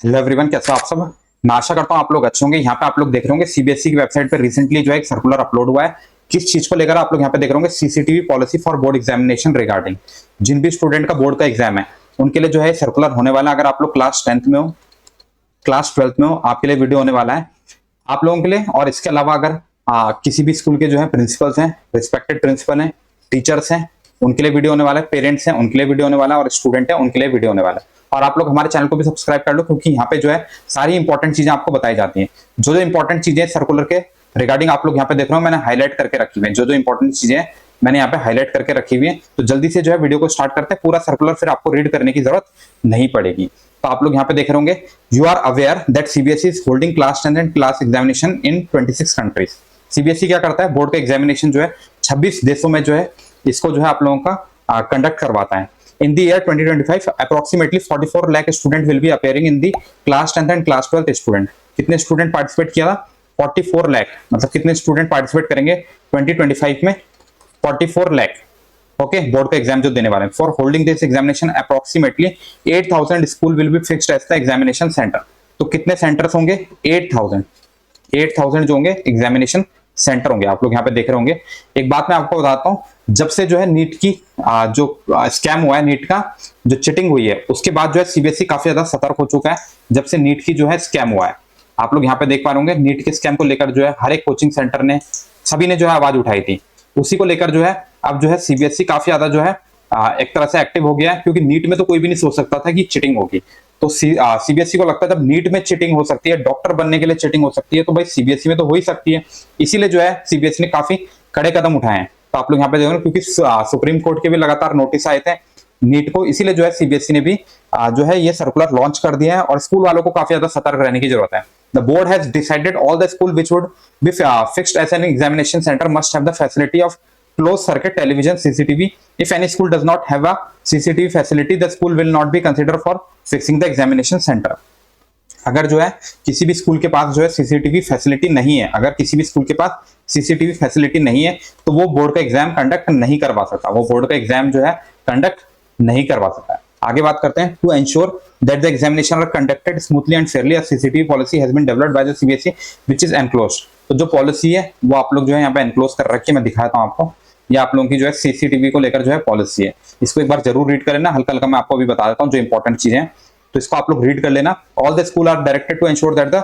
Hello everyone, कैसे हो आप सब। मैं आशा करता हूँ आप लोग अच्छे होंगे। यहाँ पे आप लोग देख रहे होंगे सीबीएसई की वेबसाइट पे रिसेंटली जो है एक सर्कुलर अपलोड हुआ है। किस चीज को लेकर आप लोग यहाँ पे देख रहे होंगे, CCTV policy for board examination regarding. जिन भी स्टूडेंट का बोर्ड का एग्जाम है उनके लिए जो है सर्कुलर होने वाला है। अगर आप लोग क्लास 10th में हो, क्लास 12th में हो, आपके लिए वीडियो होने वाला है आप लोगों के लिए। और इसके अलावा अगर किसी भी स्कूल के जो है प्रिंसिपल्स हैं, रिस्पेक्टेड प्रिंसिपल हैं, टीचर्स हैं, उनके लिए वीडियो होने वाला है, पेरेंट्स हैं उनके लिए वीडियो होने वाला है, और स्टूडेंट हैं उनके लिए वीडियो होने वाला है। और आप लोग हमारे चैनल को भी सब्सक्राइब कर लो, क्योंकि यहाँ पे जो है सारी इंपॉर्टेंट चीजें आपको बताई जाती हैं। जो जो इंपॉर्टेंट चीजें सर्कुलर के रिगार्डिंग आप लोग यहाँ पे देख रहे हो, मैंने हाईलाइट करके रखी हुई है। जो जो इंपॉर्टेंट चीजें हैं मैंने यहाँ पे हाईलाइट करके रखी हुई है। तो जल्दी से जो है वीडियो को स्टार्ट करते हैं। पूरा सर्कुलर फिर आपको रीड करने की जरूरत नहीं पड़ेगी। तो आप लोग यहाँ पे देख रहे होंगे, you are aware that CBSE is holding class 10 and class examination in 26 countries. CBSE क्या करता है, बोर्ड का एग्जामिनेशन जो है 26 देशों में जो है इसको जो है आप लोगों का कंडक्ट करवाता है। In the year 2025, approximately 44 lakh student will be appearing in the class 10th and class 12th student. कितने स्टूडेंट पार्टिसिपेट किया था? 44 लाख। मतलब कितने स्टूडेंट पार्टिसिपेट करेंगे 2025 में? 44 लाख। ओके, बोर्ड का एग्जाम जो देने वाले हैं। For holding this examination approximately 8000 school will be fixed as the examination centre. तो कितने सेंटर्स होंगे? 8000 जो होंगे एग्जामिनेशन सेंटर होंगे। आप लोग यहाँ पे देख रहे होंगे। एक बात मैं आपको बताता हूँ, जब से जो है नीट की जो स्कैम हुआ है, नीट का जो चिटिंग हुई है, उसके बाद जो है सीबीएसई काफी ज्यादा सतर्क हो चुका है। जब से नीट की जो है स्कैम हुआ है, आप लोग यहाँ पे देख पा रहे होंगे, नीट के स्कैम को लेकर जो है हर एक कोचिंग सेंटर ने, सभी ने जो है आवाज उठाई थी। उसी को लेकर जो है अब जो है सीबीएसई काफी ज्यादा जो है एक तरह से एक्टिव हो गया है, क्योंकि नीट में तो कोई भी नहीं सोच सकता था कि चिटिंग होगी। तो सीबीएसई को लगता है जब नीट में चिटिंग हो सकती है, डॉक्टर बनने के लिए चिटिंग हो सकती है, तो भाई सीबीएसई में तो हो ही सकती है। इसीलिए जो है सीबीएसई ने काफी कड़े कदम उठाए हैं। तो आप लोग यहाँ पे देखो, क्योंकि सुप्रीम कोर्ट के भी लगातार नोटिस आए थे नीट को, इसीलिए जो है सीबीएसई ने भी जो है ये सर्कुलर लॉन्च कर दिया है। और स्कूल वालों को काफी ज्यादा सतर्क रहने की जरूरत है। The board has decided all the school which would be fixed as an examination centre must have the facility of closed circuit television CCTV. If any school does not have a CCTV facility, the school will not be considered for fixing the examination center. अगर जो है किसी भी school के पास जो है CCTV facility नहीं है, अगर किसी भी स्कूल के पास सीसीटीवी फैसिलिटी नहीं है, तो वो बोर्ड का एग्जाम कंडक्ट नहीं करवा सकता। वो बोर्ड का एग्जाम जो है कंडक्ट नहीं करवा सकता। आगे बात करते हैं। To ensure that the examination are conducted smoothly and fairly, a CCTV policy has been developed by the CBSE which is enclosed. तो जो पॉलिसी है वो आप लोग जो है यहाँ पे एनक्लोज कर रखी है। मैं दिखाता हूँ आपको। ये आप लोगों की जो है सीसीटीवी को लेकर जो है पॉलिसी है। इसको एक बार जरूर रीड कर लेना। हल्का हल्का मैं आपको अभी बता देता हूँ जो इंपॉर्टेंट चीजें हैं, तो इसको आप लोग रीड कर लेना। All the school are directed to ensure that the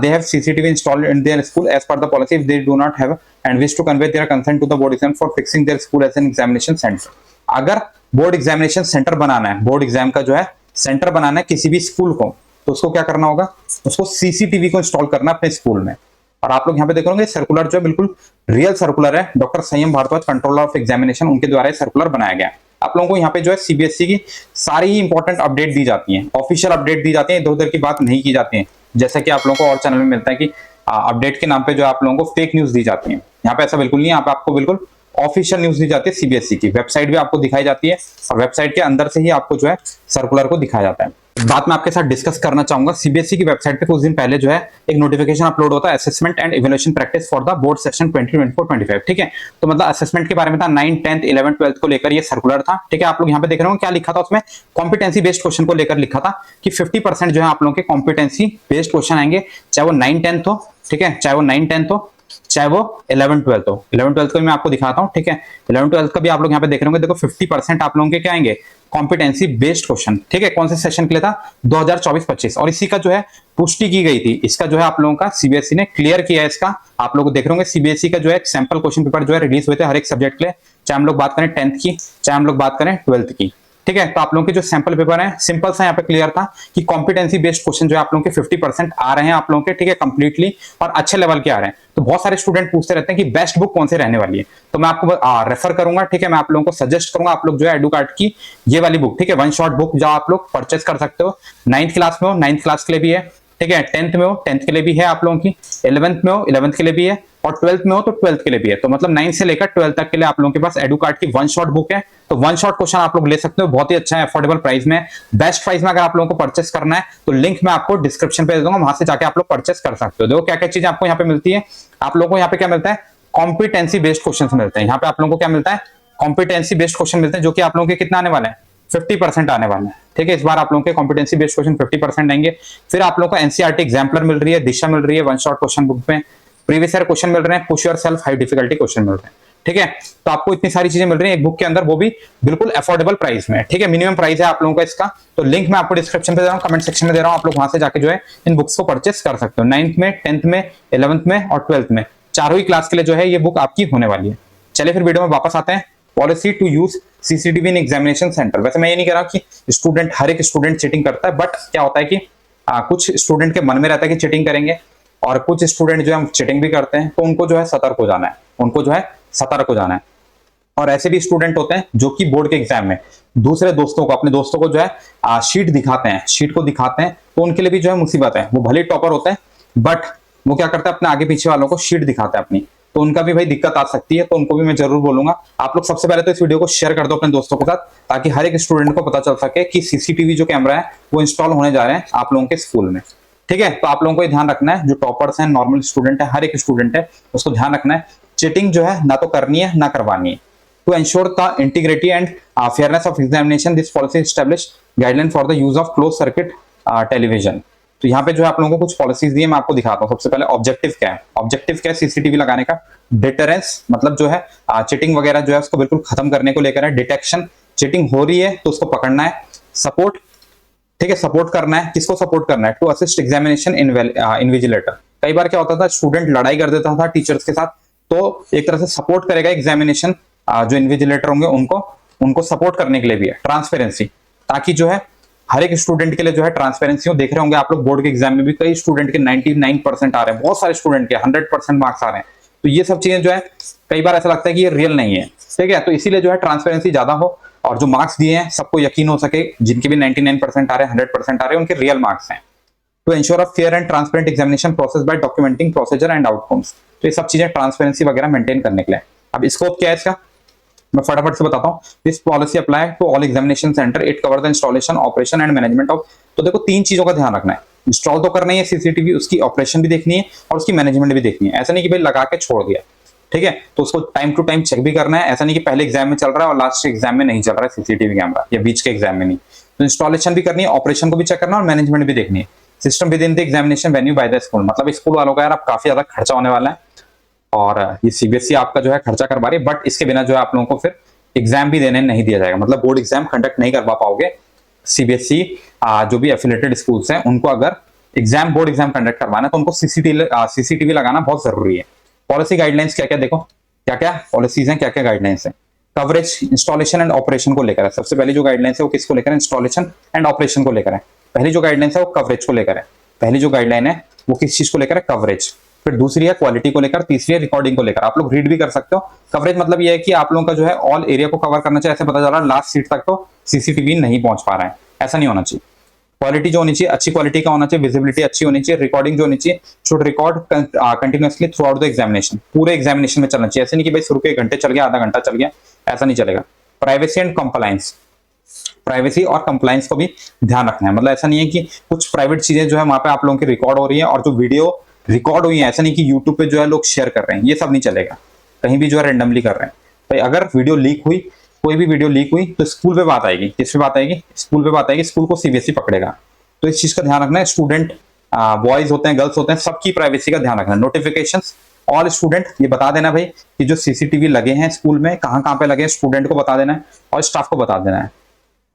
they have CCTV installed in their school as per the policy. If they do not have and wish to convey their consent to the board exam for fixing their school as an examination center. अगर board examination centre बनाना है, board exam का जो है centre बनाना है किसी भी school को, तो उसको क्या करना होगा? उसको सीसीटीवी को इंस्टॉल करना अपने स्कूल में। और आप लोग यहाँ पे देख रहे सर्कुलर जो है बिल्कुल रियल सर्कुलर है। डॉक्टर संयम भारद्वाज, कंट्रोलर ऑफ एग्जामिनेशन, उनके द्वारा ये सर्कुलर बनाया गया। आप लोगों को यहाँ पे जो है सीबीएसई की सारी ही इंपॉर्टेंट अपडेट दी जाती है, ऑफिशियल अपडेट दी जाती है, इधर उधर की बात नहीं की जाती है। जैसा कि आप लोगों को और चैनल में मिलता है कि अपडेट के नाम पे जो आप लोगों को फेक न्यूज दी जाती है, यहाँ पे ऐसा बिल्कुल नहीं है। यहाँ पे आपको बिल्कुल ऑफिशियल न्यूज दी जाती है। सीबीएसई की वेबसाइट भी आपको दिखाई जाती है, और वेबसाइट के अंदर से ही आपको जो है सर्कुलर को दिखाया जाता है। बात मैं आपके साथ डिस्कस करना चाहूंगा। सीबीएसई की वेबसाइट पे कुछ दिन पहले जो है एक नोटिफिकेशन अपलोड होता है, assessment and evaluation practice for the board session 2024-25। ठीक है, तो मतलब असेसमेंट के बारे में था। 9, 10, 11, 12 को लेकर ये सर्कुलर था। ठीक है, आप लोग यहाँ पे देख रहे हो क्या लिखा था उसमें, कॉम्पिटेंसी बेस्ड क्वेश्चन को लेकर लिखा था कि 50% जो है आप लोगों के कॉम्पिटेंसी बेस्ड क्वेश्चन आएंगे, चाहे वो 9, 10 हो। ठीक है, चाहे वो 9, 10 हो, चाहे वो 11, 12 हो। 11, 12 को मैं आपको दिखाता हूं। ठीक है, 11, 12 का भी आप लोग यहाँ पे देख रहे होंगे। देखो 50% आप लोगों के क्या आएंगे? Competency based question. ठीक है, कौन से सेशन के लिए था? 2024-25। और इसी का जो है पुष्टि की गई थी। इसका जो है आप लोगों का सीबीएसई ने क्लियर किया है। इसका आप लोग देख रहे होंगे सीबीएसई का जो है सैंपल क्वेश्चन पेपर जो है रिलीज हुए थे हर एक सब्जेक्ट के लिए, चाहे हम लोग बात करें 10th की, चाहे हम लोग बात करें 12th की। ठीक है, तो आप लोगों के जो सैंपल पेपर है सिंपल सा यहाँ पे क्लियर था कि कॉम्पिटेंसी बेस्ड क्वेश्चन जो है आप लोगों के 50% आ रहे हैं आप लोगों के। ठीक है, कंप्लीटली और अच्छे लेवल के आ रहे हैं। तो बहुत सारे स्टूडेंट पूछते रहते हैं कि बेस्ट बुक कौन से रहने वाली है, तो मैं आपको रेफर करूंगा। ठीक है, मैं आप लोगों को सजेस्ट करूंगा, आप लोग जो है एडुकार्ट की ये वाली बुक, ठीक है, वन शॉट बुक, जो आप लोग परचेस कर सकते हो। 9th क्लास में हो, 9th क्लास के लिए भी है। ठीक है, 10th में हो, 10th के लिए भी है आप लोगों की। 11th में हो, 11th के लिए भी है। और 12th में हो तो 12th के लिए भी है। तो मतलब 9 से लेकर 12 तक के लिए आप लोगों के पास एडुकार्ट की वन शॉट बुक है। तो वन शॉट क्वेश्चन आप लोग ले सकते हो, बहुत ही अच्छा है, अफोर्डेबल प्राइस में, बेस्ट प्राइस में। अगर आप लोगों को परचेस करना है तो लिंक मैं आपको डिस्क्रिप्शन पे दे दूंगा, वहां से जाके आप लोग परचेस कर सकते हो। देखो क्या क्या चीजें आपको यहाँ पे मिलती है। आप लोगों को यहाँ पे क्या मिलता है? कॉम्पिटेंसी बेस्ड क्वेश्चन मिलते हैं। यहाँ पे आप लोगों को क्या मिलता है? कॉम्पिटेंसी बेस्ड क्वेश्चन मिलते हैं, जो कि आप लोगों के कितना आने वाले हैं? 50% आने वाले हैं। ठीक है, इस बार आप लोगों के कॉम्पिटेंसी बेस्ड क्वेश्चन 50% आएंगे। फिर आप लोगों को एनसीईआरटी एग्जाम्पलर मिल रही है, दिशा मिल रही है, वन शॉट क्वेश्चन बुक में प्रीवियस ईयर क्वेश्चन मिल रहे हैं, push yourself high difficulty question मिल रहे हैं। ठीक है, तो आपको इतनी सारी चीजें मिल रही हैं एक बुक के अंदर, वो भी बिल्कुल अफोर्डेबल प्राइस में। ठीक है, मिनिमम प्राइस है आप लोगों का इसका, तो लिंक मैं आपको डिस्क्रिप्शन पे दे रहा हूँ, कमेंट सेक्शन में दे रहा हूँ, आप लोग वहां से जाके जो है इन बुक्स को परचेस कर सकते हो। 9th में, 10th में, 11th में और 12th में, चारों ही क्लास के लिए जो है ये बुक आपकी होने वाली है। चलिए फिर वीडियो में वापस आते हैं। Policy to use CCTV in examination centre. वैसे मैं ये नहीं कह रहा कि स्टूडेंट, हर एक स्टूडेंट चीटिंग करता है, बट क्या होता है कि कुछ स्टूडेंट के मन में रहता है कि चीटिंग करेंगे, और कुछ स्टूडेंट जो है चीटिंग भी करते हैं, तो उनको जो है सतर्क हो जाना है, उनको जो है सतर्क हो जाना है। और ऐसे भी स्टूडेंट होते हैं जो कि बोर्ड के एग्जाम में दूसरे दोस्तों को, अपने दोस्तों को जो है शीट दिखाते हैं, शीट को दिखाते हैं, तो उनके लिए भी जो है मुसीबत है। वो भले टॉपर होते हैं, बट वो क्या करते हैं, अपने आगे पीछे वालों को शीट दिखाते हैं अपनी, तो उनका भी भाई दिक्कत आ सकती है। तो उनको भी मैं जरूर बोलूंगा, आप लोग सबसे पहले तो इस वीडियो को शेयर कर दो अपने दोस्तों के साथ, ताकि हर एक स्टूडेंट को पता चल सके कि सीसीटीवी जो कैमरा है वो इंस्टॉल होने जा रहे हैं आप लोगों के स्कूल में। ठीक है, तो आप लोगों को ध्यान रखना है, जो टॉपर्स हैं, नॉर्मल स्टूडेंट है, हर एक स्टूडेंट है, उसको ध्यान रखना है, चीटिंग जो है ना तो करनी है ना करवानी है। To ensure the integrity and fairness of examination, this policy established guideline for the use of closed circuit television। तो यहाँ पे जो है आप लोगों को कुछ पॉलिसीज दी है, मैं आपको दिखाता हूँ। सबसे पहले ऑब्जेक्टिव क्या है, ऑब्जेक्टिव क्या है सीसीटीवी लगाने का, डिटरेंस, मतलब जो है चीटिंग वगैरह जो है उसको बिल्कुल खत्म करने को लेकर है, डिटेक्शन, चीटिंग हो रही है तो उसको पकड़ना है, सपोर्ट, ठीक है, सपोर्ट करना है, किसको सपोर्ट करना है, टू असिस्ट एग्जामिनेशन इन्विजिलेटर। कई बार क्या होता था, स्टूडेंट लड़ाई कर देता था टीचर्स के साथ, तो एक तरह से सपोर्ट करेगा एग्जामिनेशन, जो इन्विजिलेटर होंगे उनको सपोर्ट करने के लिए भी है। ट्रांसपेरेंसी, ताकि जो है हर एक स्टूडेंट के लिए जो है ट्रांसपेरेंसी हो। देख रहे होंगे आप लोग बोर्ड के एग्जाम में भी कई स्टूडेंट के 99% आ रहे हैं, बहुत सारे स्टूडेंट के 100% मार्क्स आ रहे हैं, तो ये सब चीजें जो है कई बार ऐसा लगता है कि ये रियल नहीं है। ठीक है, तो इसीलिए जो है ट्रांसपेरेंसी ज्यादा हो, और जो मार्क्स दिए हैं सबको यकीन हो सके, जिनके भी 99% आ रहे हैं, 100% आ रहे हैं, उनके रियल मार्क्स हैं। To ensure a fair and transparent examination process by documenting procedure and outcomes. तो ये सब चीजें ट्रांसपेरेंसी वगैरह मेंटेन करने के लिए। अब स्कोप क्या है इसका, मैं फटाफट से बताता हूँ। This policy apply to all examination centre, it cover the installation, operation and management of. तो देखो तीन चीजों का ध्यान रखना है, इंस्टॉल तो करना ही है सीसीटीवी, उसकी ऑपरेशन भी देखनी है और उसकी मैनेजमेंट भी देखनी है। ऐसा नहीं कि भाई लगा के छोड़ दिया, ठीक है, तो उसको टाइम टू टाइम चेक भी करना है। ऐसा नहीं कि पहले एग्जाम में चल रहा है और लास्ट एग्जाम में नहीं चल रहा है सीसीटीवी कैमरा, या बीच के एग्जाम में नहीं। तो इंस्टॉलेशन भी करनी है, ऑपरेशन को भी चेक करना है और मैनेजमेंट भी देखनी है। System with in the examination venue by the school, मतलब स्कूल वालों का यार अब काफी ज्यादा खर्चा होने वाला है, और ये सीबीएसई आपका जो है खर्चा करवा रही है, बट इसके बिना जो है आप लोगों को फिर एग्जाम भी देने नहीं दिया जाएगा, मतलब बोर्ड एग्जाम कंडक्ट नहीं करवा पाओगे। सीबीएसई जो भी एफिलिएटेड स्कूल्स हैं, उनको अगर एग्जाम, बोर्ड एग्जाम कंडक्ट करवाना है तो उनको सीसीटीवी लगाना बहुत जरूरी है। पॉलिसी गाइडलाइंस क्या क्या, देखो क्या क्या पॉलिसीज हैं, क्या क्या गाइडलाइंस है। कवरेज, इंस्टॉलेशन एंड ऑपरेशन को लेकर है। सबसे पहली जो गाइडलाइंस है वो किसको लेकर है, इंस्टॉलेशन एंड ऑपरेशन को लेकर है। पहली जो गाइडलाइंस है वो कवरेज को लेकर है। पहली जो गाइडलाइन है वो किस चीज को लेकर है, कवरेज। फिर दूसरी है क्वालिटी को लेकर, तीसरी है रिकॉर्डिंग को लेकर। आप लोग रीड भी कर सकते हो। कवरेज मतलब ये है कि आप लोगों का जो है ऑल एरिया को कवर करना चाहिए। ऐसे पता चल रहा है लास्ट सीट तक तो सीसीटीवी नहीं पहुंच पा रहा है, ऐसा नहीं होना चाहिए। क्वालिटी जो होनी चाहिए, अच्छी क्वालिटी का होना चाहिए, विजिबिलिटी अच्छी होनी चाहिए। रिकॉर्डिंग जो होनी चाहिए, should record continuously through out the examination, पूरे एग्जामिनेशन में चलना चाहिए। ऐसे नहीं कि भाई शुरू के 1 घंटे चल गया, आधा घंटा चल गया, ऐसा नहीं चलेगा। प्राइवेसी एंड कंप्लायंस, प्राइवेसी और कंप्लायंस को भी ध्यान रखना है। मतलब ऐसा नहीं है कि कुछ प्राइवेट चीजें जो है वहां पे आप लोगों की रिकॉर्ड हो रही है, और जो वीडियो रिकॉर्ड हुई है, ऐसा नहीं कि यूट्यूब पे जो है लोग शेयर कर रहे हैं, ये सब नहीं चलेगा। कहीं भी जो है रेंडमली कर रहे हैं। भाई अगर वीडियो लीक हुई, कोई भी वीडियो लीक हुई, तो स्कूल पे बात आएगी। किस पे बात आएगी, स्कूल पे बात आएगी, स्कूल को सीबीएसई पकड़ेगा। तो इस चीज का ध्यान रखना है। स्टूडेंट बॉयज होते हैं, गर्ल्स होते हैं, सबकी प्राइवेसी का ध्यान रखना है। नोटिफिकेशंस, ऑल स्टूडेंट, ये बता देना भाई कि जो सीसीटीवी लगे हैं स्कूल में कहाँ कहाँ पे लगे हैं, स्टूडेंट को बता देना है और स्टाफ को बता देना है।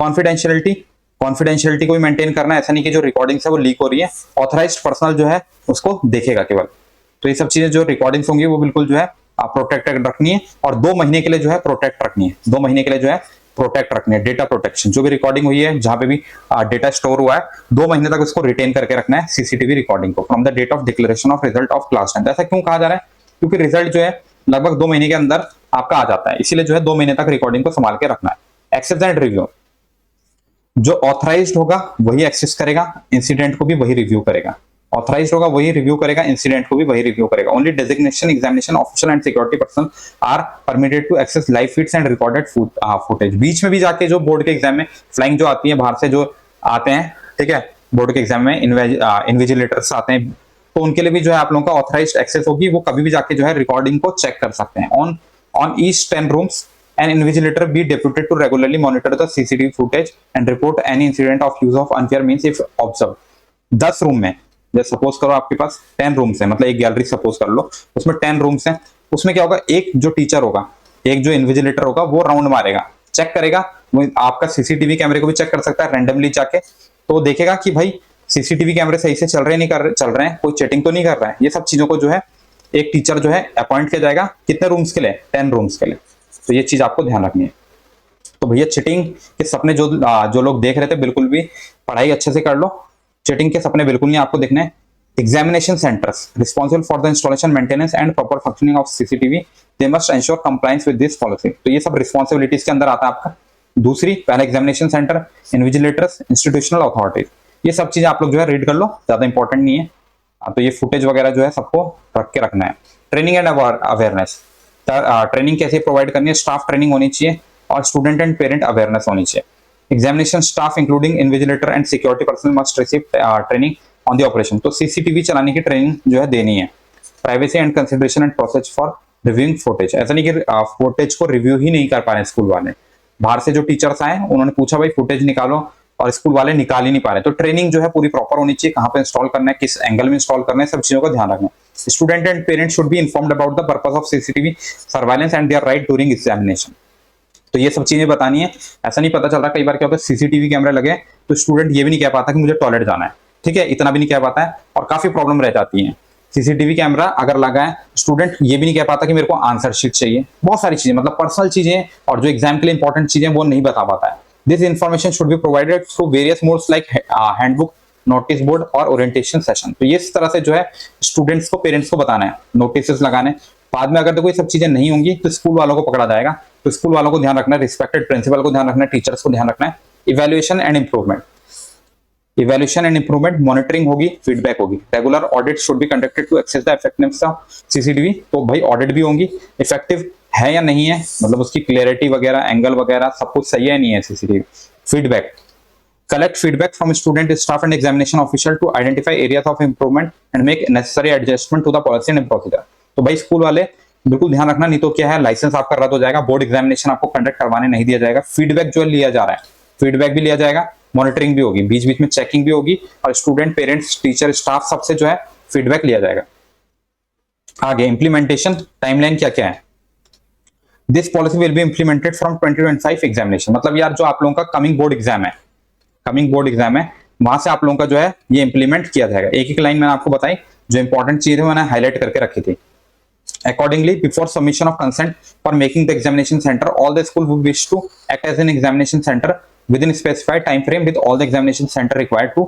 कॉन्फिडेंशियलिटी, कॉन्फिडेंशियलिटी को भी मेंटेन करना है। ऐसा नहीं कि जो रिकॉर्डिंग्स है वो लीक हो रही है, ऑथराइज्ड पर्सनल जो है उसको देखेगा केवल। तो ये सब चीजें जो रिकॉर्डिंग्स होंगी वो बिल्कुल जो है प्रोटेक्टेड रखनी है, और 2 महीने के लिए जो है प्रोटेक्ट रखनी है। 2 महीने के लिए जो है प्रोटेक्ट रखनी है। डेटा प्रोटेक्शन, जो भी रिकॉर्डिंग हुई है, जहां पे भी डेटा स्टोर हुआ है, 2 महीने तक उसको रिटेन करके रखना है सीसीटीवी रिकॉर्डिंग को, from the date of declaration of result of class 10। ऐसा क्यों कहा जा रहा है, क्योंकि रिजल्ट जो है लगभग 2 महीने के अंदर आपका आ जाता है, इसीलिए जो है 2 महीने तक रिकॉर्डिंग को संभाल के रखना है। एक्सेस एंड रिव्यू, जो ऑथराइज्ड होगा वही एक्सेस करेगा, इंसिडेंट को भी वही रिव्यू करेगा। ऑथराइज्ड होगा वही रिव्यू करेगा, इंसिडेंट को भी वही रिव्यू करेगा। Only designation examination official and security person are permitted to access live feeds and recorded footage. बीच में भी जाके जो बोर्ड के एग्जाम में फ्लाइंग जो आती है, बाहर से जो आते हैं, ठीक है, बोर्ड के एग्जाम में इन्विजिलेटर्स आते हैं, तो उनके लिए भी जो है आप लोगों का ऑथराइज्ड एक्सेस होगी। वो कभी भी जाके जो है रिकॉर्डिंग को चेक कर सकते हैं। On each 10 rooms, An invigilator be deputed to regularly monitor the CCTV footage and report any incident of use of unfair means if observed. 10 room में, जैसे सपोज करो आपके पास 10 रूम्स है, मतलब एक गैलरी सपोज कर लो, उसमें 10 रूम्स हैं, उसमें क्या होगा, एक जो टीचर होगा, एक जो इन्विजिलेटर होगा, वो राउंड मारेगा, चेक करेगा, वो आपका सीसीटीवी कैमरे को भी चेक कर सकता है रैंडमली जाके, तो देखेगा कि भाई सीसीटीवी कैमरे सही से चल रहे नहीं कर चल रहे हैं, कोई चीटिंग तो नहीं कर रहा है। ये सब चीजों को जो है एक टीचर जो है अपॉइंट किया जाएगा, कितने रूम्स के लिए, 10 रूम्स के लिए। तो ये चीज आपको ध्यान रखनी है। तो भैया चीटिंग के सपने जो लोग देख रहे थे, बिल्कुल भी पढ़ाई अच्छे से कर लो, चीटिंग के सपने बिल्कुल नहीं आपको देखने हैं। Examination centers responsible for the installation, maintenance and proper functioning of CCTV, they must ensure compliance with this policy। तो ये सब रिस्पॉन्सिबिलिटीज के अंदर आता है आपका। दूसरी, पहला examination centre, invigilators, institutional authorities, ये सब चीजें आप लोग जो है रीड कर लो, ज्यादा इंपॉर्टेंट नहीं है। तो ये फुटेज वगैरह जो है सबको रख के रखना है। ट्रेनिंग एंड अवेयरनेस, ट्रेनिंग कैसे प्रोवाइड करनी है, स्टाफ ट्रेनिंग होनी चाहिए और स्टूडेंट एंड पेरेंट अवेयरनेस होनी चाहिए। Examination staff including invigilator and security personal must receive training on the operation. तो सीसीटीवी चलाने की ट्रेनिंग जो है देनी है। Privacy and consideration and process for reviewing footage, ऐसा नहीं कि फुटेज को रिव्यू ही नहीं कर पा रहे स्कूल वाले, बाहर से जो टीचर्स आए उन्होंने पूछा भाई फुटेज निकालो और स्कूल वाले निकाल ही नहीं पा रहे, तो ट्रेनिंग जो है पूरी प्रॉपर होनी चाहिए, कहाँ पे इंस्टॉल करना है, किस एंगल में इंस्टॉल करना है, सब चीजों का ध्यान रखना है। Student and parents should be informed about the purpose of CCTV surveillance and their right during examination. तो ये सब चीजें बतानी है। ऐसा नहीं पता चल रहा, कई बार क्या होता है सीसीटीवी कैमरे लगे तो स्टूडेंट ये भी नहीं कह पाता कि मुझे टॉयलेट जाना है, ठीक है, इतना भी नहीं कह पाता है और काफी प्रॉब्लम रह जाती है। सीसीटीवी कैमरा अगर लगा है, स्टूडेंट ये भी नहीं कह पाता कि मेरे को आंसर शीट चाहिए, बहुत सारी चीजें, मतलब पर्सनल चीजें और जो एग्जाम के लिए इंपॉर्टेंट चीजें वो नहीं बता पाता है। This information should be provided through various modes like handbook, notice board और ओरिएंटेशन सेशन। तो ये इस तरह से जो है स्टूडेंट्स को, पेरेंट्स को बताना है, नोटिस लगाने। बाद में अगर देखो ये सब चीजें नहीं होंगी तो स्कूल वालों को पकड़ा जाएगा। तो स्कूल वालों को ध्यान रखना है, रिस्पेक्टेड प्रिंसिपल को ध्यान रखना है, टीचर्स को ध्यान रखना है। Evaluation and improvement, evaluation and improvement, monitoring होगी, फीडबैक होगी। Regular audit should be conducted to access the effectiveness of CCTV. तो भाई ऑडिट भी होंगी, इफेक्टिव है या नहीं है, मतलब उसकी क्लैरिटी वगैरह, एंगल वगैरह सब कुछ सही है नहीं है CCTV. Feedback, collect feedback from student, staff and examination official to identify areas of improvement and make necessary adjustment to the policy and procedure। तो भाई स्कूल वाले बिल्कुल ध्यान रखना, नहीं तो क्या है लाइसेंस आपका रद्द हो जाएगा, बोर्ड एग्जामिनेशन आपको कंडक्ट करवाने नहीं दिया जाएगा। फीडबैक जो लिया जा रहा है, फीडबैक भी लिया जाएगा, मॉनिटरिंग भी होगी, बीच बीच में चेकिंग भी होगी और स्टूडेंट, पेरेंट्स, टीचर, स्टाफ सबसे जो है फीडबैक लिया जाएगा। आगे इम्प्लीमेंटेशन टाइमलाइन क्या क्या है। This policy will B implemented from 2025 examination, मतलब यार जो आप लोगों का कमिंग बोर्ड एग्जाम है, कमिंग बोर्ड एग्जाम है, वहां से आप लोगों का जो है ये इंप्लीमेंट किया जाएगा। एक एक लाइन मैंने आपको बताई, जो इंपॉर्टेंट चीज है मैंने हाईलाइट करके रखी थी। Accordingly, before submission of consent for making the examination center, all the school who wish to act as an examination center within specified time frame with all the examination center required to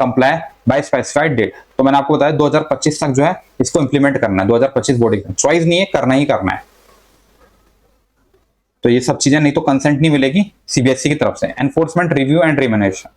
comply by specified date। तो मैंने आपको बताया 2025 तक जो है इसको implement करना है। 2025 बोर्ड एग्जाम, चॉइस नहीं है, करना ही करना है। तो ये सब चीजें, नहीं तो कंसेंट नहीं मिलेगी सीबीएसई की तरफ से। एनफोर्समेंट, रिव्यू एंड रिम्यूनरेशन,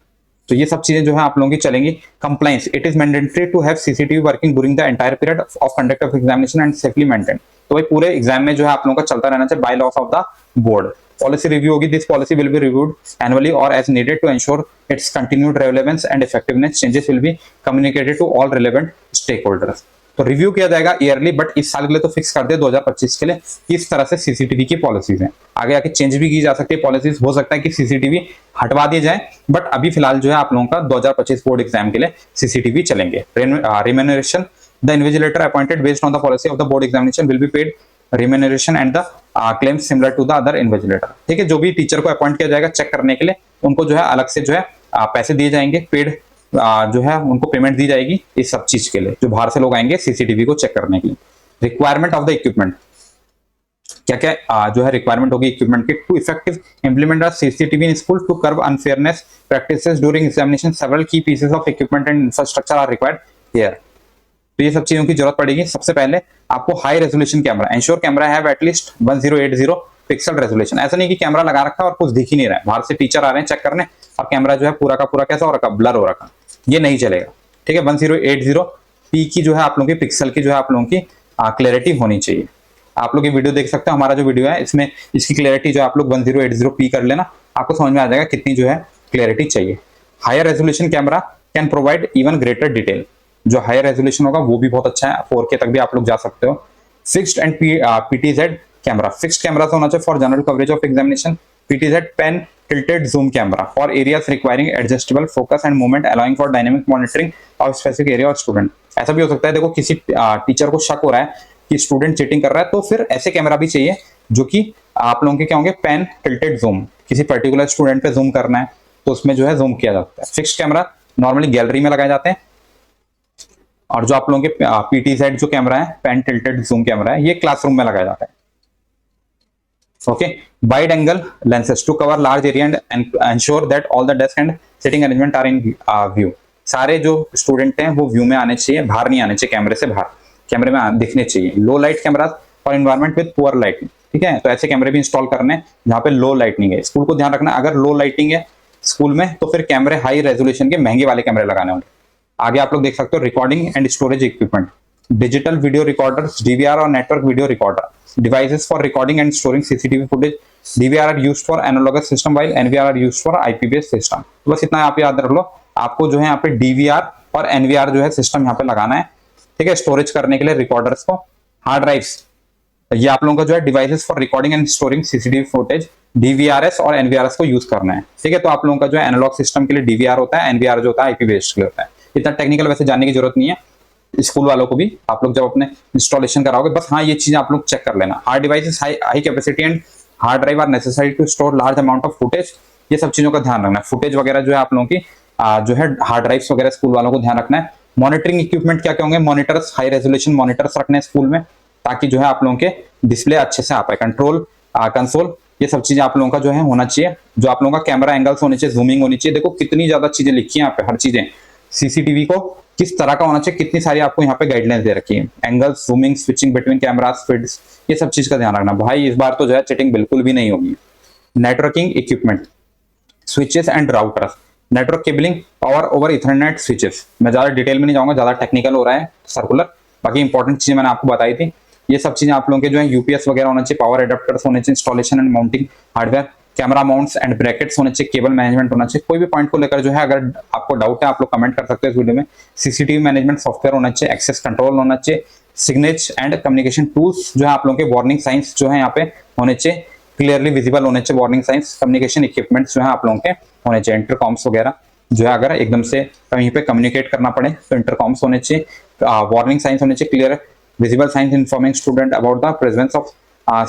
तो ये सब चीजें जो है आप लोगों की चलेंगी। Compliance, it is mandatory to have CCTV working during the entire period of conduct of examination and safely maintain. तो भाई पूरे एग्जाम में जो है आप लोगों का चलता रहना चाहिए bylaws of the board. Policy review होगी, this policy will be reviewed annually और as needed to ensure its continued relevance and effectiveness. Changes will be communicated to all relevant stakeholders. तो review किया जाएगा yearly, but इस साल के लिए तो फिक्स कर दिया 2025 के लिए इस तरह से सीसीटीवी की पॉलिसीज हैं। आगे आके चेंज भी की जा सकती है पॉलिसीज, हो सकता है कि सीसीटीवी हटवा दिए जाए, बट अभी फिलहाल जो है आप लोगों का 2025 बोर्ड एग्जाम के लिए सीसीटीवी चलेंगे। Remuneration, the invigilator appointed based on the policy of the board examination will be paid remuneration and the claim similar to the other invigilator. ठीक है, जो भी टीचर को अपॉइंट किया जाएगा चेक करने के लिए, उनको जो है अलग से जो है पैसे दिए जाएंगे, पेड जो है उनको पेमेंट दी जाएगी इस सब चीज के लिए, जो बाहर से लोग आएंगे सीसीटीवी को चेक करने के लिए। रिक्वायरमेंट ऑफ द इक्विपमेंट, क्या क्या जो है रिक्वायरमेंट होगी इक्विपमेंट की। To effective implement the CCTV in school to curb unfairness practices during examination, several key pieces of equipment and infrastructure are required here. तो ये सब चीजों की जरूरत पड़ेगी। सबसे पहले आपको high resolution camera, ensure camera have at least 1080 pixel resolution. ऐसा नहीं कि कैमरा लगा रखा और कुछ दिख ही नहीं रहा है, बाहर से टीचर आ रहे हैं चेक करने और कैमरा जो है पूरा का पूरा कैसा हो रखा, ब्लर हो रखा, ये नहीं चलेगा। ठीक है, 1080 पी की जो है आप लोगों की पिक्सल की जो है आप लोगों की क्लैरिटी होनी चाहिए। आप लोग ये वीडियो देख सकते हो, हमारा जो वीडियो है इसमें इसकी क्लैरिटी जो आप लोग 1080 पी कर लेना, आपको समझ में आ जाएगा कितनी जो है क्लैरिटी चाहिए। Higher resolution camera can provide even greater detail, जो हायर रेजोल्यूशन होगा वो भी बहुत अच्छा है, 4K तक भी आप लोग जा सकते हो। Fixed and PTZ camera, fixed camera होना चाहिए for general coverage of examination, PTZ pan tilted zoom camera for areas requiring adjustable focus and movement allowing for dynamic monitoring of specific area or student। ऐसा भी हो सकता है, देखो किसी teacher को शक हो रहा है कि स्टूडेंट चीटिंग कर रहा है, तो फिर ऐसे कैमरा भी चाहिए जो कि आप लोगों के क्या होंगे, पेन टिल्टेड जूम, किसी पर्टिकुलर स्टूडेंट पे जूम करना है तो उसमें जो है जूम किया जाता है। फिक्स्ड कैमरा नॉर्मली गैलरी में लगाए जाते हैं, और जो आप लोगों के पीटीजेड जो कैमरा है, पेन टिल्टेड जूम कैमरा है, ये क्लासरूम में लगाया जाता है। Okay, wide angle lenses to cover large area and ensure that all the desk and sitting arrangement are in view। सारे जो स्टूडेंट हैं वो व्यू में आने चाहिए, बाहर नहीं आने चाहिए, कैमरे से बाहर, कैमरे में दिखने चाहिए। लो light camera for environment with poor lighting, ठीक है, तो ऐसे कैमरे भी इंस्टॉल करने हैं जहाँ पे लो लाइटिंग है। स्कूल को ध्यान रखना, अगर लो लाइटिंग है स्कूल में तो फिर कैमरे हाई रेजोल्यूशन के महंगे वाले कैमरे लगाने होंगे। आगे आप लोग देख सकते हो recording and storage equipment, digital video recorders, DVR और network video recorder, devices for recording and storing CCTV footage, DVR are used for analogous system while NVR are used for IP based system। तो बस इतना आप याद रख लो, आपको जो है यहाँ पे DVR और NVR जो है सिस्टम यहाँ पे लगाना है, ठीक है, स्टोरेज करने के लिए रिकॉर्डर्स को। हार्ड ड्राइव्स, ये आप लोगों का जो है devices for recording and storing CCTV footage, DVRS और NVRS को यूज करना है, ठीक है। तो आप लोगों का जो है एनालॉग सिस्टम के लिए DVR होता है, NVR जो होता है IP बेस्ड के लिए होता है। इतना टेक्निकल वैसे जानने की जरूरत नहीं है, स्कूल वालों को भी आप लोग जब अपने इंस्टॉलेशन कराओगे, बस हाँ ये चीजें आप लोग चेक कर लेना। Hard devices high capacity and hard drive are necessary to store large amount of footage, ये सब चीजों का ध्यान रखना है। फुटेज वगैरह जो है आप लोगों की जो है हार्ड ड्राइव्स वगैरह स्कूल वालों को ध्यान रखना है। मॉनिटरिंग इक्विपमेंट क्या क्या होंगे, मॉनिटर्स, हाई रेजोल्यूशन मॉनिटर्स रखने हैं स्कूल में, ताकि जो है आप लोगों के डिस्प्ले अच्छे से आ पाए। कंट्रोल कंसोल, ये सब चीजें आप लोगों का जो है होना चाहिए। जो आप लोगों का कैमरा एंगल्स होने चाहिए, जूमिंग होनी चाहिए। देखो कितनी ज्यादा चीजें लिखी है यहाँ पे, हर चीजें सीसीटीवी को किस तरह का होना चाहिए, कितनी सारी आपको यहाँ पे गाइडलाइंस दे रखी है। Angles, zooming, switching between cameras, feeds, ये सब चीज का ध्यान रखना भाई। इस बार तो जो है चीटिंग बिल्कुल भी नहीं होगी। Networking equipment, switches and routers, network cabling, power over Ethernet switches. मैं ज्यादा डिटेल में नहीं जाऊंगा, ज्यादा टेक्निकल हो रहा है सर्कुलर, बाकी इंपॉर्टेंट चीजें मैंने आपको बताई थी। ये सब चीजें आप लोगों के जो है यूपीएस वगैरह होना चाहिए, पावर एडाप्टर्स होने चाहिए, installation and mounting hardware, camera mounts and brackets होने चाहिए, केबल मैनेजमेंट होना चाहिए। कोई भी पॉइंट को लेकर जो है अगर आपको डाउट है आप लोग कमेंट कर सकते हैं इस वीडियो में। सीसीटीवी मैनेजमेंट सॉफ्टवेयर होना चाहिए, एक्सेस कंट्रोल होना चाहिए, सिग्नेच एंड कम्युनिकेशन टूल्स जो है आप लोगों के, वार्निंग साइंस जो है यहाँ पे होने चाहिए, क्लियरली विजिबल होने चाहिए वार्निंग साइंस, कम्युनिकेशन इक्विपमेंट्स जो है आप लोगों के होने चाहिए, इंटरकॉम्स वगैरह जो है अगर एकदम से कहीं पे कम्युनिकेट करना पड़े तो इंटरकॉम्स होने चाहिए, वार्निंग साइंस होने चाहिए, clear visible signs informing student about the presence of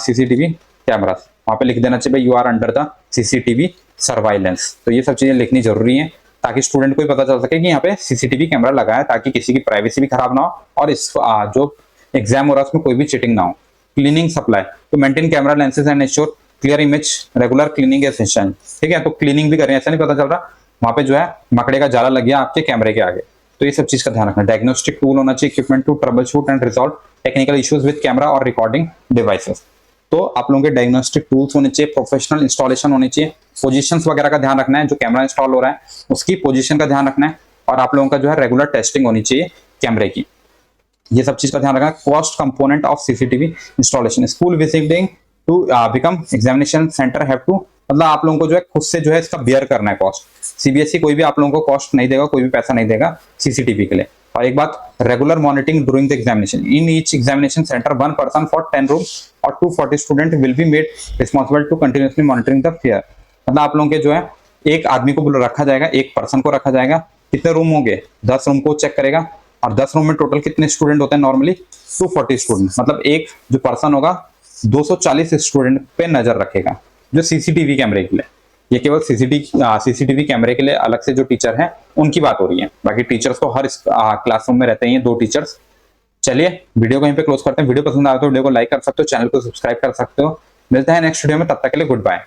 CCTV cameras. वहां पे लिख देना चाहिए भाई you are under the CCTV surveillance. तो ये सब चीजें लिखनी जरूरी है ताकि स्टूडेंट को भी पता चल सके कि यहाँ पे सीसीटीवी कैमरा लगा है, ताकि किसी की प्राइवेसी भी खराब ना हो और इस जो एग्जाम हो रहा है उसमें कोई भी चीटिंग ना हो। क्लीनिंग सप्लाई, तो maintain camera lenses and ensure clear image, regular cleaning essential, ठीक है। तो क्लीनिंग भी करें, ऐसा नहीं पता चल रहा वहां पे जो है मकड़े का जाला लग गया आपके कैमरे के आगे, तो ये सब चीज का ध्यान रखना। डायग्नोस्टिक टूल होना चाहिए, equipment to troubleshoot and resolve technical issues with camera और रिकॉर्डिंग डिवाइसेस। तो आप लोगों के डायग्नोस्टिक टूल्स होने चाहिए, प्रोफेशनल इंस्टॉलेशन होनी चाहिए, पोजीशंस वगैरह का ध्यान रखना है, जो कैमरा इंस्टॉल हो रहा है उसकी पोजीशन का ध्यान रखना है, और आप लोगों का जो है रेगुलर टेस्टिंग होनी चाहिए कैमरे की, ये सब चीज का ध्यान रखना। Cost component of CCTV installation, school visiting to become examination centre have to, मतलब आप लोगों को जो है खुद से जो है इसका बियर करना है कॉस्ट। सीबीएसई कोई भी आप लोगों को कॉस्ट नहीं देगा, कोई भी पैसा नहीं देगा सीसीटीवी के लिए। और एक बात, regular monitoring during the examination, in each examination centre 1 person for 10 room और 240 student will be made responsible to continuously monitoring the fair. मतलब आप लोगों के जो है एक आदमी को रखा जाएगा, एक पर्सन को रखा जाएगा। कितने रूम होंगे, 10 रूम को चेक करेगा, और 10 रूम में टोटल कितने स्टूडेंट होते हैं नॉर्मली, 240 स्टूडेंट, मतलब एक जो पर्सन होगा 240 स्टूडेंट पे नजर रखेगा, जो सीसीटीवी कैमरे के लिए। ये केवल सीसीटीवी कैमरे के लिए अलग से जो टीचर है उनकी बात हो रही है, बाकी टीचर्स तो हर क्लासरूम में रहते हैं 2 टीचर्स। चलिए वीडियो को यहीं पे क्लोज करते हैं। वीडियो पसंद आया तो वीडियो को लाइक कर सकते हो, चैनल को सब्सक्राइब कर सकते हो। मिलते हैं नेक्स्ट वीडियो में, तब तक के लिए गुड बाय।